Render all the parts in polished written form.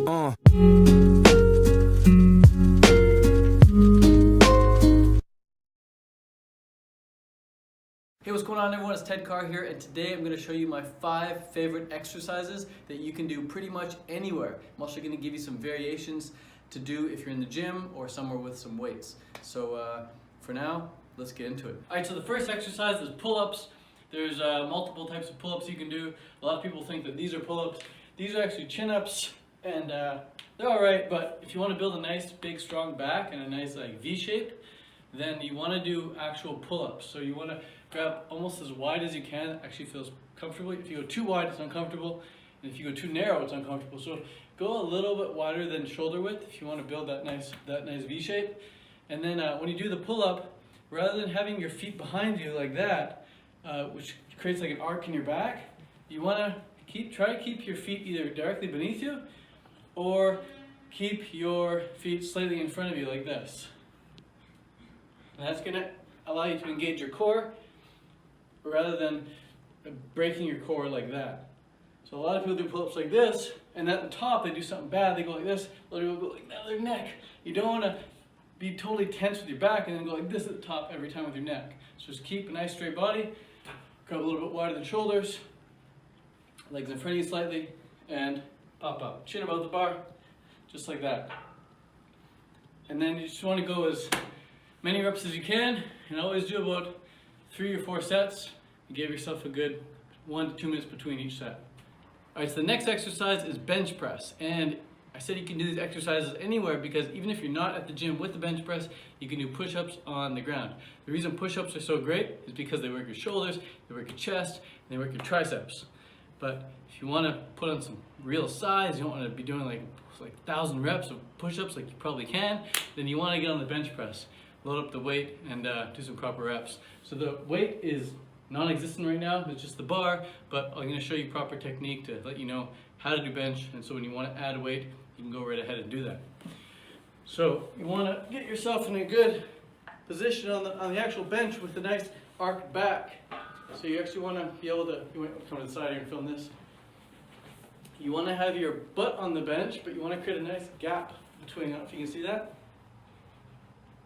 Hey, what's going on everyone? It's Ted Carr here, and today I'm going to show you my 5 favorite exercises that you can do pretty much anywhere. I'm also going to give you some variations to do if you're in the gym or somewhere with some weights. So for now, let's get into it. Alright, so the first exercise is pull-ups. There's multiple types of pull-ups you can do. A lot of people think that these are pull-ups. These are actually chin-ups, and they're alright, but if you want to build a nice, big, strong back and a nice like V shape, then you want to do actual pull-ups. So you want to grab almost as wide as you can. It actually feels comfortable. If you go too wide, it's uncomfortable. And if you go too narrow, it's uncomfortable. So go a little bit wider than shoulder width if you want to build that nice V shape. And then when you do the pull-up, rather than having your feet behind you like that, which creates like an arc in your back, you want to try to keep your feet either directly beneath you or keep your feet slightly in front of you like this. And that's going to allow you to engage your core rather than breaking your core like that. So a lot of people do pull-ups like this, and at the top they do something bad. They go like this. A lot of people go like that with their neck. You don't want to be totally tense with your back and then go like this at the top every time with your neck. So just keep a nice straight body, grab a little bit wider than shoulders, legs in front of you slightly, and pop up. Chin above the bar, just like that. And then you just want to go as many reps as you can, and always do about 3 or 4 sets. You give yourself a good 1 to 2 minutes between each set. Alright, so the next exercise is bench press. And I said you can do these exercises anywhere because even if you're not at the gym with the bench press, you can do push-ups on the ground. The reason push-ups are so great is because they work your shoulders, they work your chest, and they work your triceps. But if you want to put on some real size, you don't want to be doing like 1,000 reps of push-ups like you probably can, then you want to get on the bench press. Load up the weight and do some proper reps. So the weight is non-existent right now, it's just the bar, but I'm going to show you proper technique to let you know how to do bench, and so when you want to add weight, you can go right ahead and do that. So you want to get yourself in a good position on the actual bench with a nice arched back. So you actually want to be able to, you want to come to the side here and film this. You want to have your butt on the bench, but you want to create a nice gap between, I don't know if you can see that.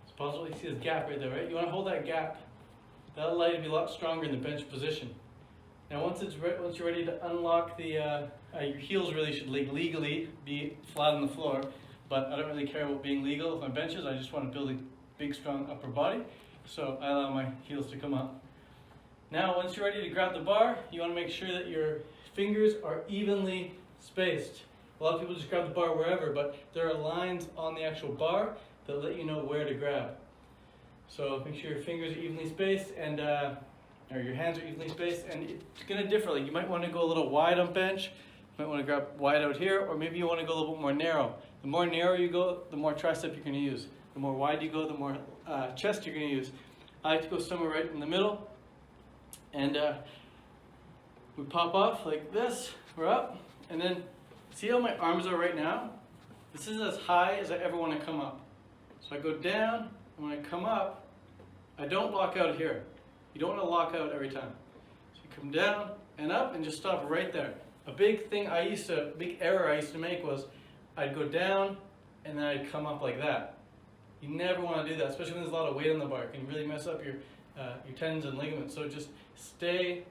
It's possible you see this gap right there, right? You want to hold that gap. That'll allow you to be a lot stronger in the bench position. Now once you're ready to unlock the, your heels really should legally be flat on the floor, but I don't really care about being legal with my benches. I just want to build a big strong upper body, so I allow my heels to come up. Now once you're ready to grab the bar, you want to make sure that your fingers are evenly spaced. A lot of people just grab the bar wherever, but there are lines on the actual bar that let you know where to grab. So make sure your fingers are evenly spaced and or your hands are evenly spaced, and it's going to differ. Like you might want to go a little wide on bench, you might want to grab wide out here, or maybe you want to go a little bit more narrow. The more narrow you go, the more tricep you're going to use. The more wide you go, the more chest you're going to use. I like to go somewhere right in the middle, and we pop off like this, we're up, and then see how my arms are right now? This is as high as I ever want to come up. So I go down, and when I come up, I don't lock out here. You don't want to lock out every time. So you come down and up and just stop right there. A big error I used to make was I'd go down and then I'd come up like that. You never want to do that, especially when there's a lot of weight on the bar. It can really mess up your tendons and ligaments. So just stay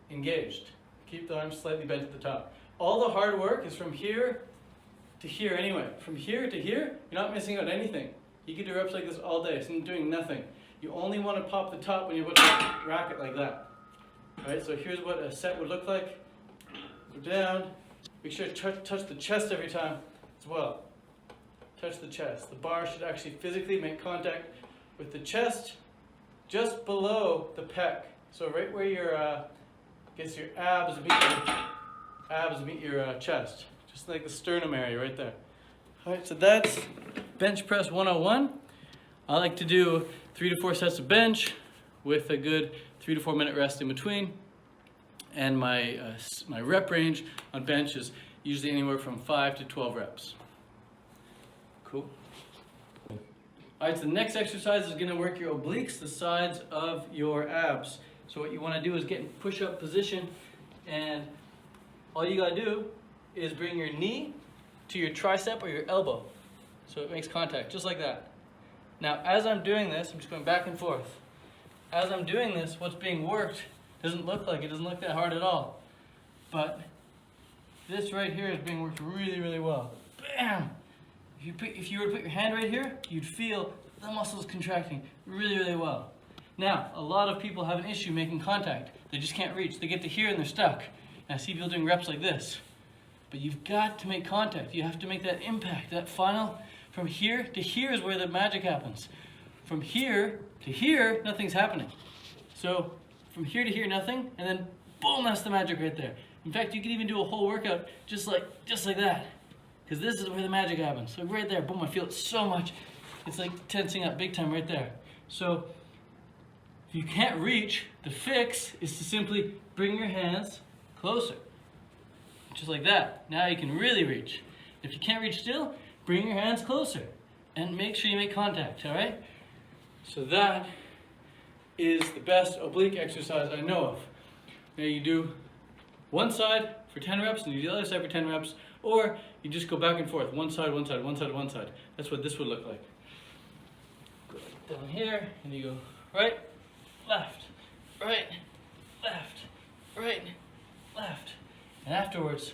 engaged. Keep the arms slightly bent at the top. All the hard work is from here to here anyway. From here to here, you're not missing out anything. You can do reps like this all day, so you're doing nothing. You only want to pop the top when you're about to rack it like that. Alright, so here's what a set would look like. Go down. Make sure to touch the chest every time as well. Touch the chest. The bar should actually physically make contact with the chest just below the pec. So right where your abs meet your chest. Just like the sternum area right there. Alright, so that's bench press 101. I like to do 3 to 4 sets of bench with a good 3 to 4 minute rest in between. And my rep range on bench is usually anywhere from 5 to 12 reps. Cool. Alright, so the next exercise is going to work your obliques, the sides of your abs. So what you want to do is get in push-up position, and all you got to do is bring your knee to your tricep or your elbow. So it makes contact, just like that. Now, as I'm doing this, I'm just going back and forth. As I'm doing this, what's being worked doesn't look that hard at all. But this right here is being worked really, really well. Bam! If you were to put your hand right here, you'd feel the muscles contracting really, really well. Now, a lot of people have an issue making contact. They just can't reach. They get to here and they're stuck. And I see people doing reps like this. But you've got to make contact. You have to make that impact, that final. From here to here is where the magic happens. From here to here, nothing's happening. So from here to here, nothing, and then boom, that's the magic right there. In fact, you can even do a whole workout just like that. Because this is where the magic happens. So right there, boom, I feel it so much. It's like tensing up big time right there. So if you can't reach, the fix is to simply bring your hands closer. Just like that. Now you can really reach. If you can't reach still, bring your hands closer and make sure you make contact, all right? So that is the best oblique exercise I know of. Now you do one side for 10 reps and you do the other side for 10 reps, or you just go back and forth, one side, one side, one side, one side. That's what this would look like. Go down here and you go right, left, right, left, right, left. And afterwards,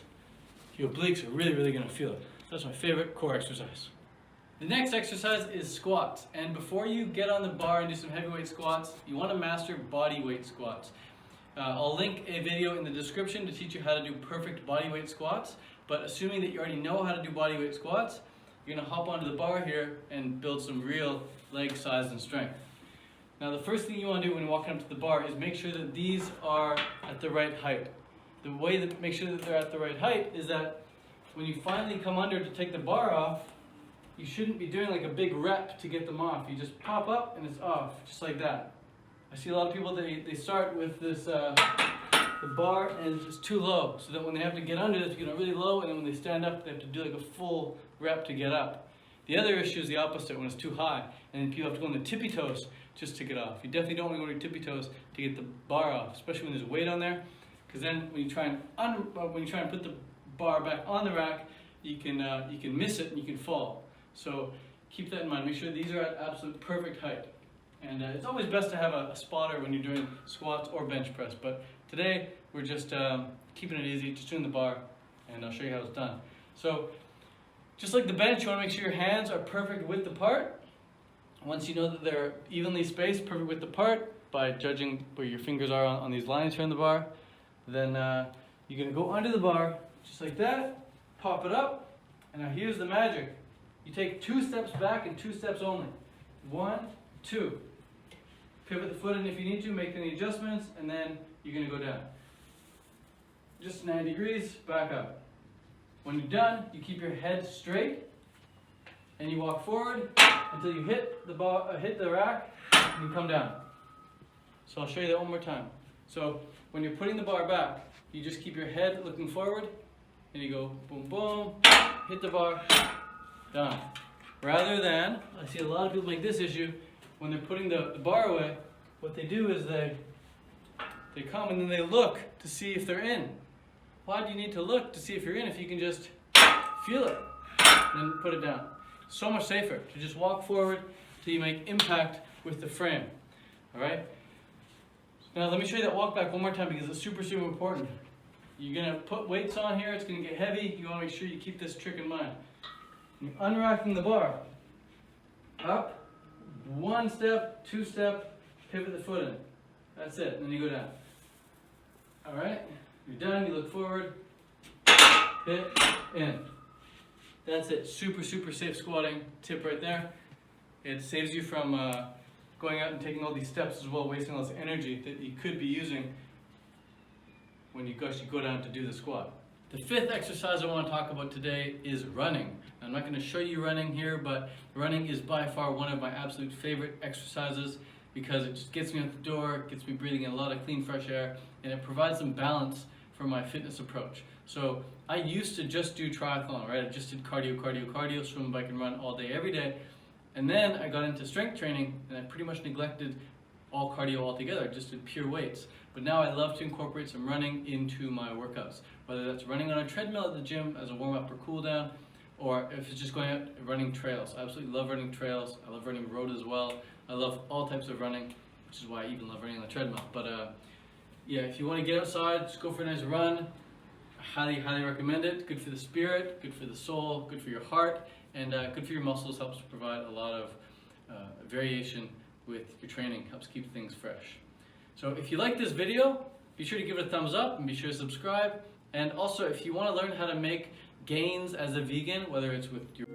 your obliques are really, really gonna feel it. That's my favorite core exercise. The next exercise is squats. And before you get on the bar and do some heavyweight squats, you want to master body weight squats. I'll link a video in the description to teach you how to do perfect body weight squats. But assuming that you already know how to do body weight squats, you're going to hop onto the bar here and build some real leg size and strength. Now the first thing you want to do when walking up to the bar is make sure that these are at the right height. The way to make sure that they're at the right height is that when you finally come under to take the bar off, you shouldn't be doing like a big rep to get them off. You just pop up and it's off, just like that. I see a lot of people, they start with this, the bar and it's too low, so that when they have to get under this, you know, really low, and then when they stand up, they have to do like a full rep to get up. The other issue is the opposite, when it's too high, and then people have to go on the tippy toes just to get off. You definitely don't want to go on your tippy toes to get the bar off, especially when there's weight on there, because then when you try and put the bar back on the rack, you can miss it and you can fall. So keep that in mind. Make sure these are at absolute perfect height. And it's always best to have a spotter when you're doing squats or bench press. But today we're just keeping it easy, just doing the bar, and I'll show you how it's done. So just like the bench, you want to make sure your hands are perfect width apart. Once you know that they're evenly spaced, perfect width apart, by judging where your fingers are on these lines here on the bar, then you're going to go under the bar, just like that, pop it up, and now here's the magic. You take 2 steps back and 2 steps only. 1, 2. Pivot the foot in if you need to, make any adjustments, and then you're going to go down. Just 90 degrees, back up. When you're done, you keep your head straight, and you walk forward until you hit the rack, and you come down. So I'll show you that one more time. So when you're putting the bar back, you just keep your head looking forward, and you go boom, boom, hit the bar, done. Rather than, I see a lot of people make this issue, when they're putting the bar away, what they do is they come and then they look to see if they're in. Why do you need to look to see if you're in if you can just feel it and then put it down? So much safer to just walk forward till you make impact with the frame. All right? Now let me show you that walk back one more time because it's super, super important. You're going to put weights on here, it's going to get heavy. You want to make sure you keep this trick in mind. You're unracking the bar. Up, 1 step, 2 step, pivot the foot in. That's it, and then you go down. Alright, you're done, you look forward, hit, in. That's it, super, super safe squatting tip right there. It saves you from going out and taking all these steps as well, wasting all this energy that you could be using when you actually go down to do the squat. The 5th exercise I want to talk about today is running. I'm not going to show you running here, but running is by far one of my absolute favorite exercises because it just gets me out the door, gets me breathing in a lot of clean, fresh air, and it provides some balance for my fitness approach. So I used to just do triathlon, right? I just did cardio, swim, bike, and run all day, every day. And then I got into strength training, and I pretty much neglected all cardio altogether. I just did pure weights. but now I love to incorporate some running into my workouts, whether that's running on a treadmill at the gym as a warm-up or cool down, or if it's just going out and running trails. I absolutely love running trails. I love running road as well. I love all types of running, which is why I even love running on the treadmill. But yeah, if you want to get outside, just go for a nice run. I highly recommend it. Good for the spirit, good for the soul, good for your heart, and good for your muscles. Helps provide a lot of variation with your training. Helps keep things fresh. So if you like this video, be sure to give it a thumbs up and be sure to subscribe. And also, if you want to learn how to make gains as a vegan, whether it's with your